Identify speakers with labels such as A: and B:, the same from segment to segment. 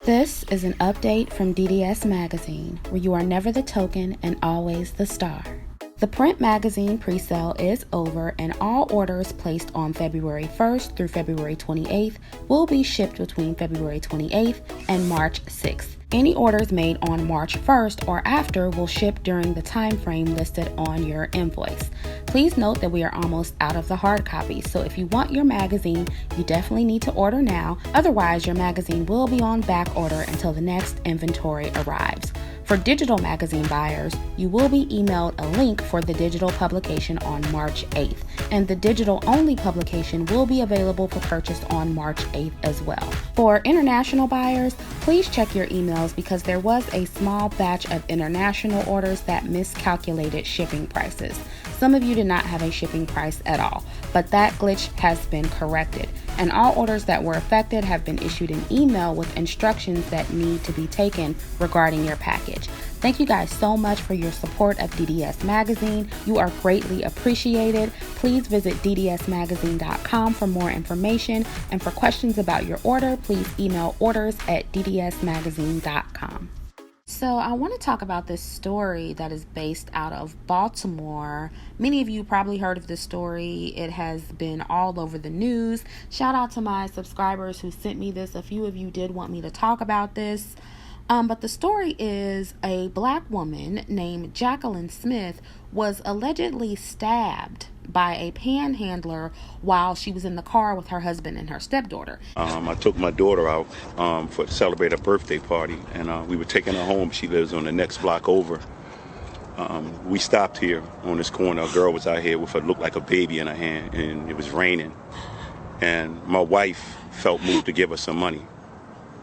A: This is an update from DDS Magazine, where you are never the token and always the star. The print magazine pre-sale is over, and all orders placed on February 1st through February 28th will be shipped between February 28th and March 6th. Any orders made on March 1st or after will ship during the time frame listed on your invoice. Please note that we are almost out of the hard copies, so if you want your magazine, you definitely need to order now. Otherwise, your magazine will be on back order until the next inventory arrives. For digital magazine buyers, you will be emailed a link for the digital publication on March 8th, and the digital-only publication will be available for purchase on March 8th as well. For international buyers, please check your emails because there was a small batch of international orders that miscalculated shipping prices. Some of you did not have a shipping price at all, but that glitch has been corrected, and all orders that were affected have been issued an email with instructions that need to be taken regarding your package. Thank you guys so much for your support of DDS Magazine. You are greatly appreciated. Please visit ddsmagazine.com for more information, and for questions about your order, please email orders@ddsmagazine.com. So I want to talk about this story that is based out of Baltimore. Many of you probably heard of this story. It has been all over the news. Shout out to my subscribers who sent me this. A few of you did want me to talk about this. But the story is a black woman named Jacqueline Smith was allegedly stabbed by a panhandler while she was in the car with her husband and her stepdaughter.
B: I took my daughter out to celebrate a birthday party, and we were taking her home. She lives on the next block over. We stopped here on this corner. A girl was out here with what looked like a baby in her hand, and it was raining. And my wife felt moved to give her some money.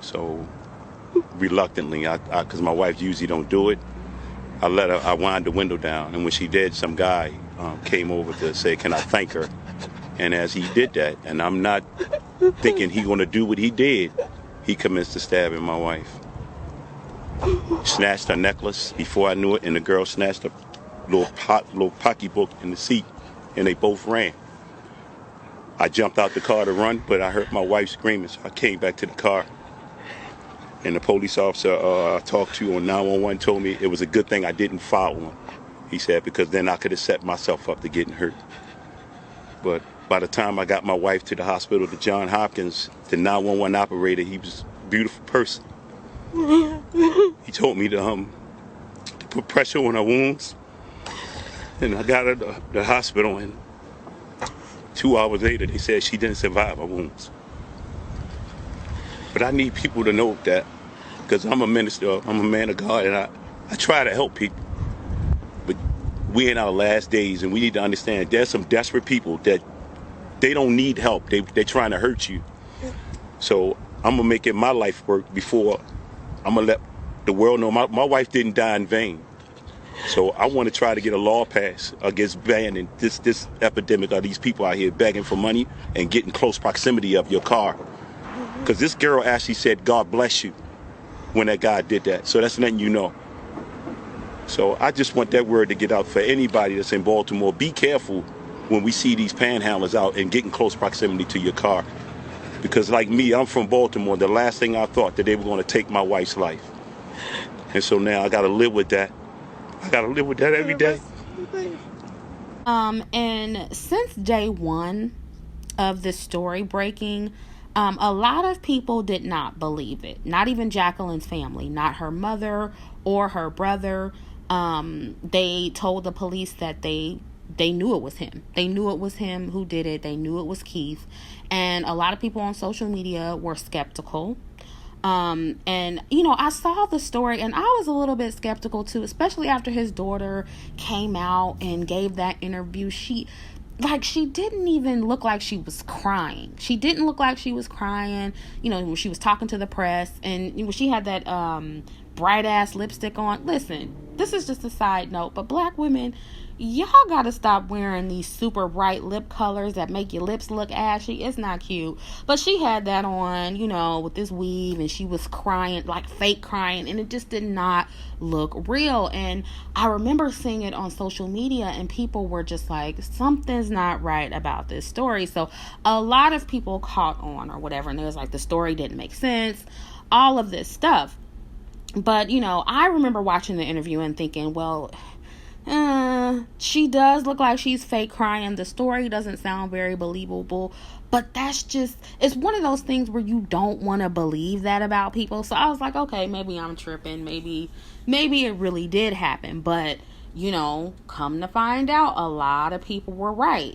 B: So reluctantly, because my wife usually don't do it, I wound the window down, and when she did, some guy came over to say, can I thank her? And as he did that, and I'm not thinking he gonna do what he did, he commenced to stabbing my wife. Snatched her necklace before I knew it, and the girl snatched a little pocketbook in the seat, and they both ran. I jumped out the car to run, but I heard my wife screaming, so I came back to the car. And the police officer I talked to on 911 told me it was a good thing I didn't follow him. He said, because then I could have set myself up to getting hurt. But by the time I got my wife to the hospital, to Johns Hopkins, the 911 operator, he was a beautiful person. He told me to put pressure on her wounds. And I got her to the hospital, and 2 hours later, they said she didn't survive her wounds. But I need people to know that, because I'm a minister, I'm a man of God, and I try to help people. But we're in our last days, and we need to understand there's some desperate people that they don't need help. They're trying to hurt you. So I'm going to make it my life work before I'm going to let the world know my wife didn't die in vain. So I want to try to get a law passed against banning this epidemic of these people out here begging for money and getting close proximity of your car. Because this girl actually said, God bless you, when that guy did that. So that's letting you know. So I just want that word to get out for anybody that's in Baltimore. Be careful when we see these panhandlers out and getting close proximity to your car. Because like me, I'm from Baltimore. The last thing I thought that they were going to take my wife's life. And so now I got to live with that. I got to live with that every day.
A: And since day one of this story breaking, a lot of people did not believe it. Not even Jacqueline's family, not her mother or her brother. They told the police that they knew it was him. They knew it was him who did it. They knew it was Keith. And a lot of people on social media were skeptical. And, I saw the story and I was a little bit skeptical too, especially after his daughter came out and gave that interview. She didn't even look like she was crying. She didn't look like she was crying, when she was talking to the press, and when she had that bright ass lipstick on. Listen, this is just a side note, but black women, y'all gotta stop wearing these super bright lip colors that make your lips look ashy. It's not cute. But she had that on, with this weave, and she was crying, like fake crying, and it just did not look real. And I remember seeing it on social media, and people were just like, something's not right about this story. So a lot of people caught on or whatever, and it was like the story didn't make sense. all of this stuff. But, I remember watching the interview and thinking, well, she does look like she's fake crying. The story doesn't sound very believable. But that's just, it's one of those things where you don't want to believe that about people. So I was like, okay, maybe I'm tripping. Maybe it really did happen. But, come to find out, a lot of people were right.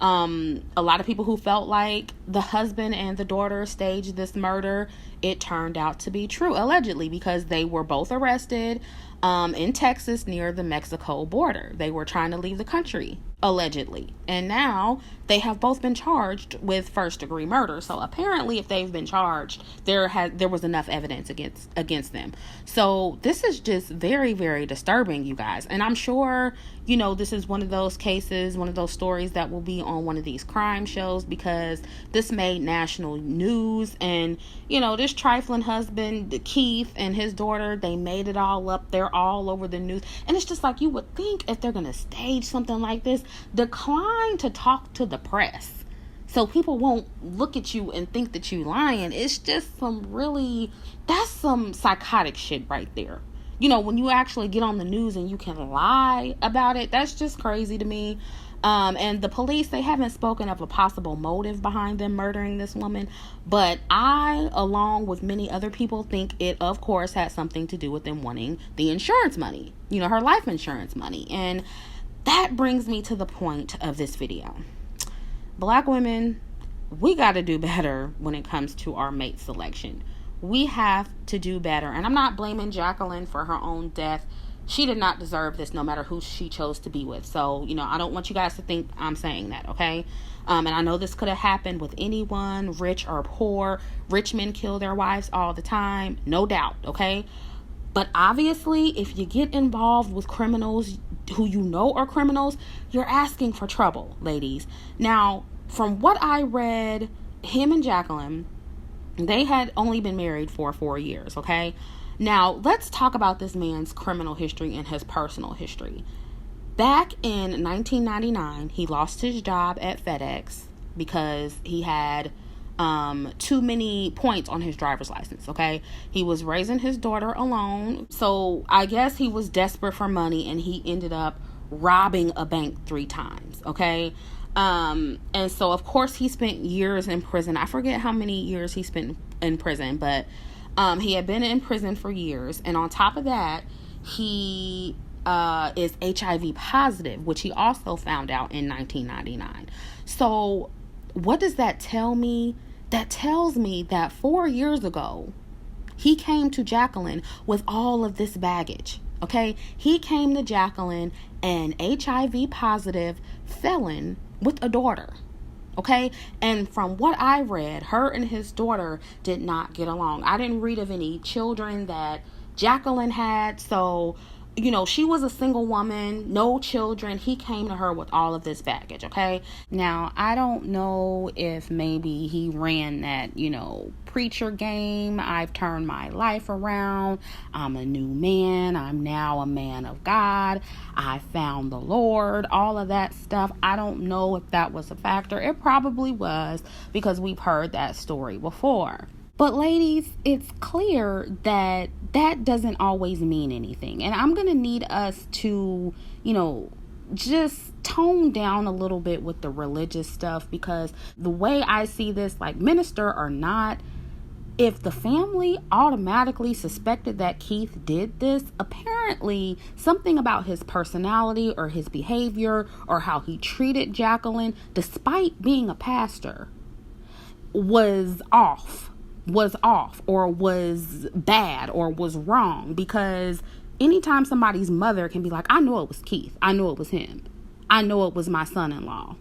A: A lot of people who felt like the husband and the daughter staged this murder, it turned out to be true, allegedly, because they were both arrested in Texas near the Mexico border. They were trying to leave the country, allegedly. And now they have both been charged with first-degree murder. So apparently, if they've been charged, there was enough evidence against them. So this is just very, very disturbing, you guys. And I'm sure, this is one of those cases, one of those stories that will be on one of these crime shows, because this made national news. And, this trifling husband, Keith, and his daughter, they made it all up. They're all over the news. And it's just like, you would think if they're going to stage something like this, decline to talk to the press so people won't look at you and think that you lying. It's just that's some psychotic shit right there. When you actually get on the news and you can lie about it, that's just crazy to me. And the police, they haven't spoken of a possible motive behind them murdering this woman. But I, along with many other people, think it, of course, had something to do with them wanting the insurance money, her life insurance money. And that brings me to the point of this video. Black women, we got to do better when it comes to our mate selection. We have to do better. And I'm not blaming Jacqueline for her own death. She did not deserve this, no matter who she chose to be with. So, I don't want you guys to think I'm saying that, okay? And I know this could have happened with anyone, rich or poor. Rich men kill their wives all the time, no doubt, okay? But obviously, if you get involved with criminals who you know are criminals, you're asking for trouble, ladies. Now, from what I read, him and Jacqueline, they had only been married for 4 years, okay? Now, let's talk about this man's criminal history and his personal history. Back in 1999, he lost his job at FedEx because he had too many points on his driver's license, okay? He was raising his daughter alone, so I guess he was desperate for money, and he ended up robbing a bank 3 times, okay? And so, of course, he spent years in prison. I forget how many years he spent in prison, but he had been in prison for years. And on top of that, he is HIV positive, which he also found out in 1999. So what does that tell me? That tells me that 4 years ago, he came to Jacqueline with all of this baggage. Okay, he came to Jacqueline, an HIV positive felon with a daughter. Okay, and from what I read, her and his daughter did not get along. I didn't read of any children that Jacqueline had, so she was a single woman, no children. He came to her with all of this baggage, okay? Now, I don't know if maybe he ran that, preacher game. I've turned my life around. I'm a new man. I'm now a man of God. I found the Lord, all of that stuff. I don't know if that was a factor. It probably was, because we've heard that story before. But ladies, it's clear that that doesn't always mean anything. And I'm going to need us to, just tone down a little bit with the religious stuff, because the way I see this, like, minister or not, if the family automatically suspected that Keith did this, apparently something about his personality or his behavior or how he treated Jacqueline, despite being a pastor, was off or was bad or was wrong. Because anytime somebody's mother can be like, I know it was Keith, I know it was him, I know it was my son-in-law,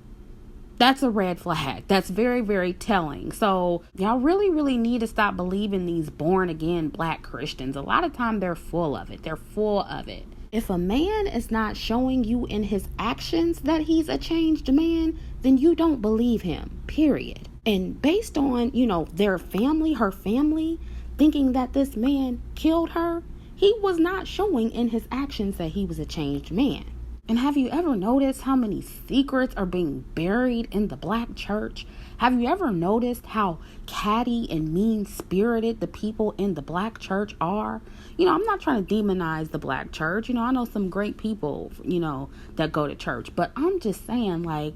A: that's a red flag. That's very, very telling. So y'all really, really need to stop believing these born again Black Christians. A lot of time they're full of it. If a man is not showing you in his actions that he's a changed man, then you don't believe him, period. And based on, her family thinking that this man killed her, he was not showing in his actions that he was a changed man. And have you ever noticed how many secrets are being buried in the black church? Have you ever noticed how catty and mean-spirited the people in the black church are? I'm not trying to demonize the black church. I know some great people, that go to church. But I'm just saying, like,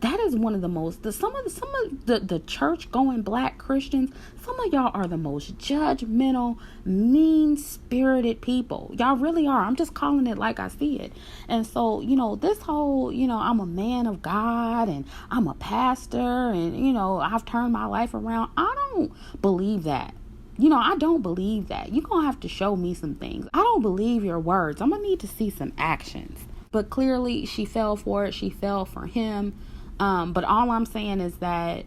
A: that is one of the most, some of the church going black Christians, some of y'all are the most judgmental, mean-spirited people. Y'all really are. I'm just calling it like I see it. And so, this whole, I'm a man of God and I'm a pastor and, I've turned my life around. I don't believe that. I don't believe that. You're going to have to show me some things. I don't believe your words. I'm going to need to see some actions. But clearly she fell for it. She fell for him. But all I'm saying is that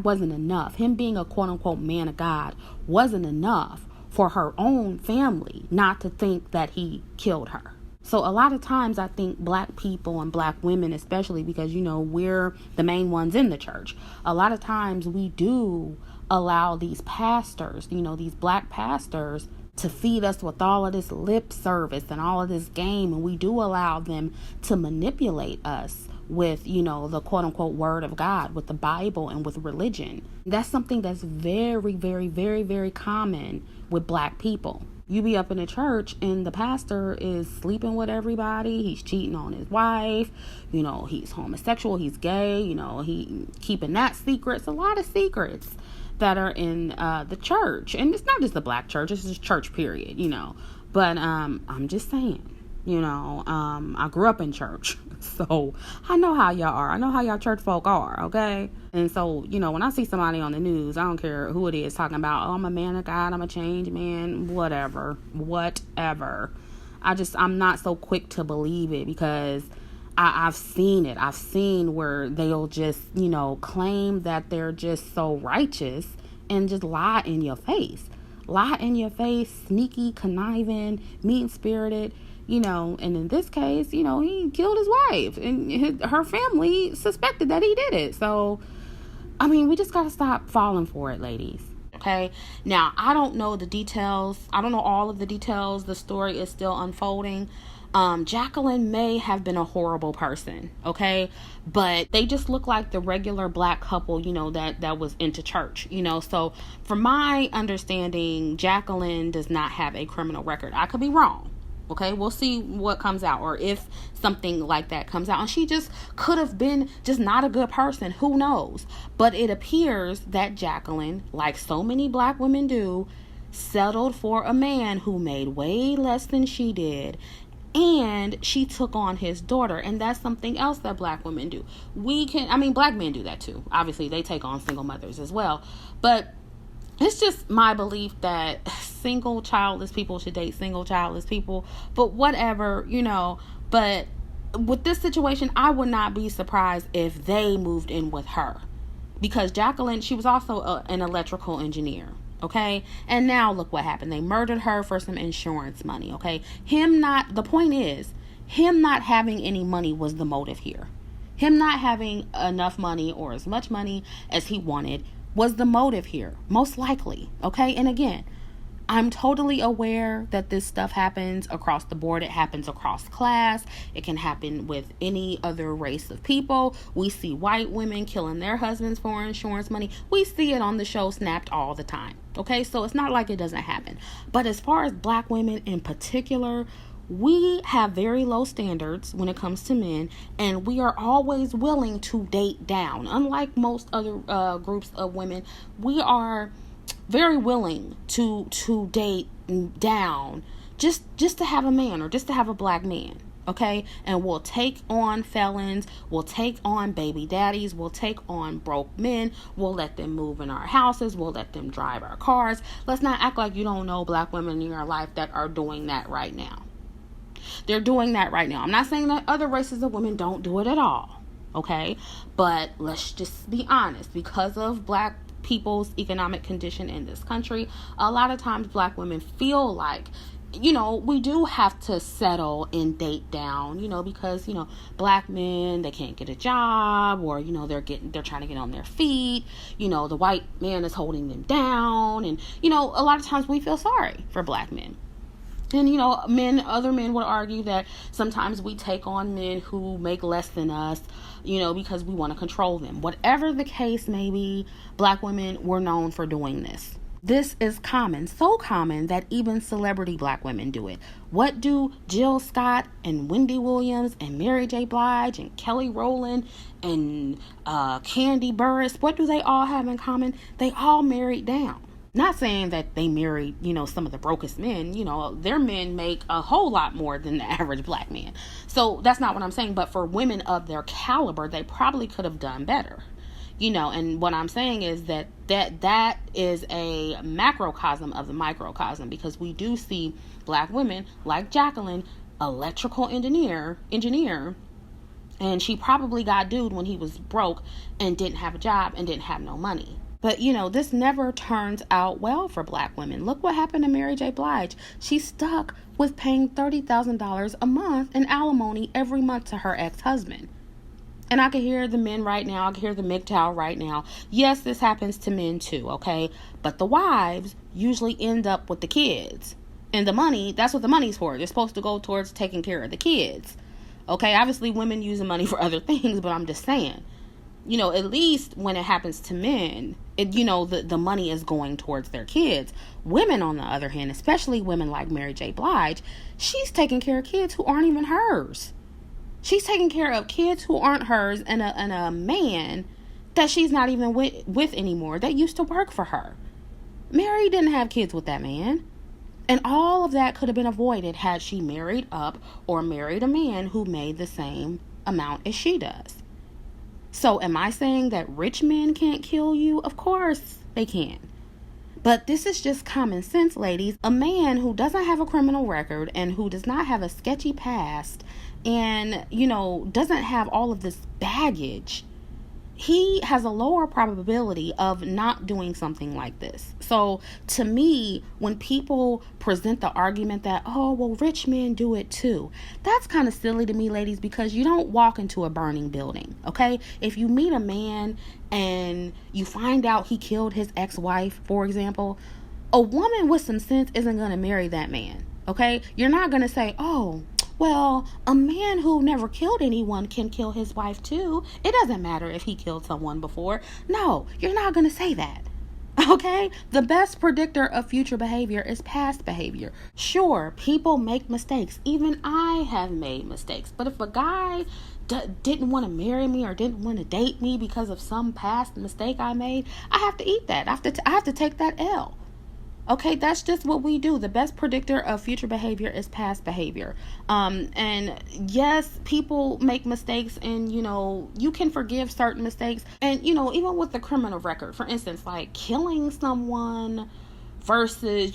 A: wasn't enough. Him being a quote unquote man of God wasn't enough for her own family not to think that he killed her. So a lot of times I think black people and black women, especially because, we're the main ones in the church. A lot of times we do allow these pastors, these black pastors, to feed us with all of this lip service and all of this game. And we do allow them to manipulate us with, the quote unquote word of God, with the Bible and with religion. That's something that's very, very, very, very common with black people. You be up in the church and the pastor is sleeping with everybody. He's cheating on his wife. He's homosexual. He's gay. He keeping that secret. It's a lot of secrets that are in the church. And it's not just the black church. It's just church period, But I'm just saying, I grew up in church. So I know how y'all are. I know how y'all church folk are, okay? And so, when I see somebody on the news, I don't care who it is talking about, I'm a man of God, I'm a changed man, whatever. I'm not so quick to believe it because I've seen it. I've seen where they'll just, claim that they're just so righteous and just lie in your face. Lie in your face, sneaky, conniving, mean-spirited. And in this case, he killed his wife and her family suspected that he did it. So, we just got to stop falling for it, ladies. Okay. Now, I don't know the details. I don't know all of the details. The story is still unfolding. Jacqueline may have been a horrible person. Okay. But they just look like the regular black couple, that was into church, So from my understanding, Jacqueline does not have a criminal record. I could be wrong. Okay, we'll see what comes out, or if something like that comes out. And she just could have been just not a good person. Who knows? But it appears that Jacqueline, like so many black women do, settled for a man who made way less than she did. And she took on his daughter. And that's something else that black women do. Black men do that too. Obviously, they take on single mothers as well. But it's just my belief that single childless people should date single childless people. But whatever, But with this situation, I would not be surprised if they moved in with her. Because Jacqueline, she was also an electrical engineer. Okay. And now look what happened. They murdered her for some insurance money. Okay. The point is, him not having any money was the motive here. Him not having enough money or as much money as he wanted was the motive here, most likely. Okay. And again, I'm totally aware that this stuff happens across the board. It happens across class. It can happen with any other race of people. We see white women killing their husbands for insurance money. We see it on the show Snapped all the time. Okay. So it's not like it doesn't happen. But as far as black women in particular, we have very low standards when it comes to men, and we are always willing to date down. Unlike most other groups of women, we are very willing to date down just to have a man or just to have a black man. Okay, and we'll take on felons, we'll take on baby daddies, we'll take on broke men, we'll let them move in our houses, we'll let them drive our cars. Let's not act like you don't know black women in your life that are doing that right now. They're doing that right now. I'm not saying that other races of women don't do it at all. Okay. But let's just be honest. Because of black people's economic condition in this country, a lot of times black women feel like, we do have to settle and date down, because, black men, they can't get a job, or, they're trying to get on their feet. The white man is holding them down. And, a lot of times we feel sorry for black men. then, other men would argue that sometimes we take on men who make less than us, because we want to control them. Whatever the case may be, black women were known for doing this. This is common, so common that even celebrity black women do it. What do Jill Scott and Wendy Williams and Mary J. Blige and Kelly Rowland and Candy Burris, what do they all have in common? They all married down. Not saying that they married, some of the brokest men. Their men make a whole lot more than the average black man. So that's not what I'm saying. But for women of their caliber, they probably could have done better. And what I'm saying is that is a macrocosm of the microcosm, because we do see black women like Jacqueline, electrical engineer, and she probably got dude when he was broke and didn't have a job and didn't have no money. But, this never turns out well for black women. Look what happened to Mary J. Blige. She's stuck with paying $30,000 a month in alimony every month to her ex-husband. And I can hear the men right now. I can hear the MGTOW right now. Yes, this happens to men too, okay? But the wives usually end up with the kids. And the money, that's what the money's for. They're supposed to go towards taking care of the kids. Okay, obviously women use the money for other things, but I'm just saying. At least when it happens to men, the money is going towards their kids. Women, on the other hand, especially women like Mary J. Blige, she's taking care of kids who aren't even hers. She's taking care of kids who aren't hers and a man that she's not even with anymore that used to work for her. Mary didn't have kids with that man. And all of that could have been avoided had she married up or married a man who made the same amount as she does. So am I saying that rich men can't kill you? Of course they can. But this is just common sense, ladies. A man who doesn't have a criminal record and who does not have a sketchy past and, doesn't have all of this baggage, he has a lower probability of not doing something like this. So to me, when people present the argument that, oh, well, rich men do it too, that's kind of silly to me, ladies, because you don't walk into a burning building, okay? If you meet a man and you find out he killed his ex-wife, for example, a woman with some sense isn't going to marry that man, okay? You're not going to say, oh, well, a man who never killed anyone can kill his wife too. It doesn't matter if he killed someone before. No, you're not going to say that. Okay? The best predictor of future behavior is past behavior. Sure, people make mistakes. Even I have made mistakes. But if a guy didn't want to marry me or didn't want to date me because of some past mistake I made, I have to eat that. I have to take that L. Okay, that's just what we do. The best predictor of future behavior is past behavior. And yes, people make mistakes and, you can forgive certain mistakes. And, even with the criminal record, for instance, like killing someone versus,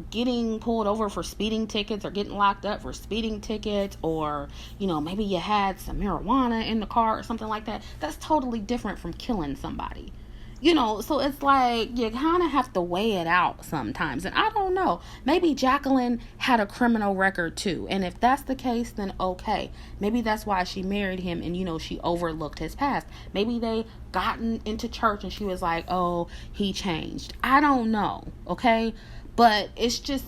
A: getting pulled over for speeding tickets or getting locked up for speeding tickets, or, maybe you had some marijuana in the car or something like that. That's totally different from killing somebody. So it's like you kind of have to weigh it out sometimes. And I don't know, maybe Jacqueline had a criminal record too. And if that's the case, then okay. Maybe that's why she married him and, she overlooked his past. Maybe they gotten into church and she was like, oh, he changed. I don't know, okay? But it's just...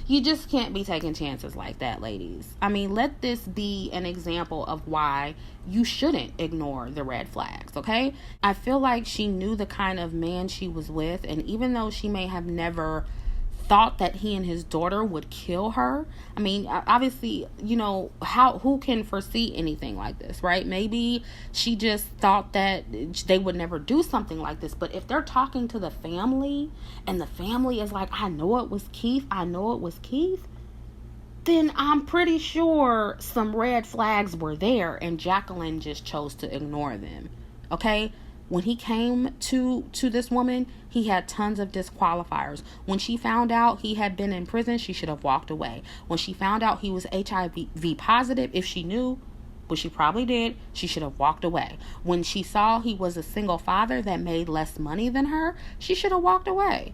A: You just can't be taking chances like that, ladies. I mean, let this be an example of why you shouldn't ignore the red flags, okay? I feel like she knew the kind of man she was with, and even though she may have never thought that he and his daughter would kill her, I mean, obviously, who can foresee anything like this, right? Maybe she just thought that they would never do something like this. But if they're talking to the family and the family is like, I know it was Keith, then I'm pretty sure some red flags were there and Jacqueline just chose to ignore them, okay? When he came to this woman, he had tons of disqualifiers. When she found out he had been in prison, she should have walked away. When she found out he was HIV positive, if she knew, which she probably did, she should have walked away. When she saw he was a single father that made less money than her, she should have walked away.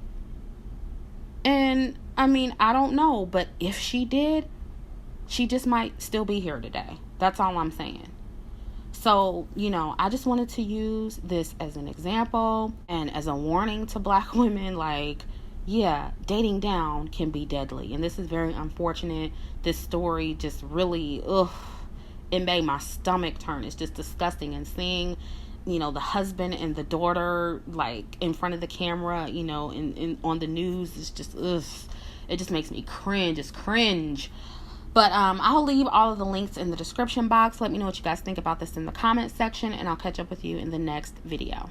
A: And, I mean, I don't know, but if she did, she just might still be here today. That's all I'm saying. So, I just wanted to use this as an example and as a warning to black women. Like, yeah, dating down can be deadly. And this is very unfortunate. This story just really, it made my stomach turn. It's just disgusting. And seeing, the husband and the daughter, like, in front of the camera, on the news, it's just, it just makes me cringe. It's cringe. But I'll leave all of the links in the description box. Let me know what you guys think about this in the comment section, and I'll catch up with you in the next video.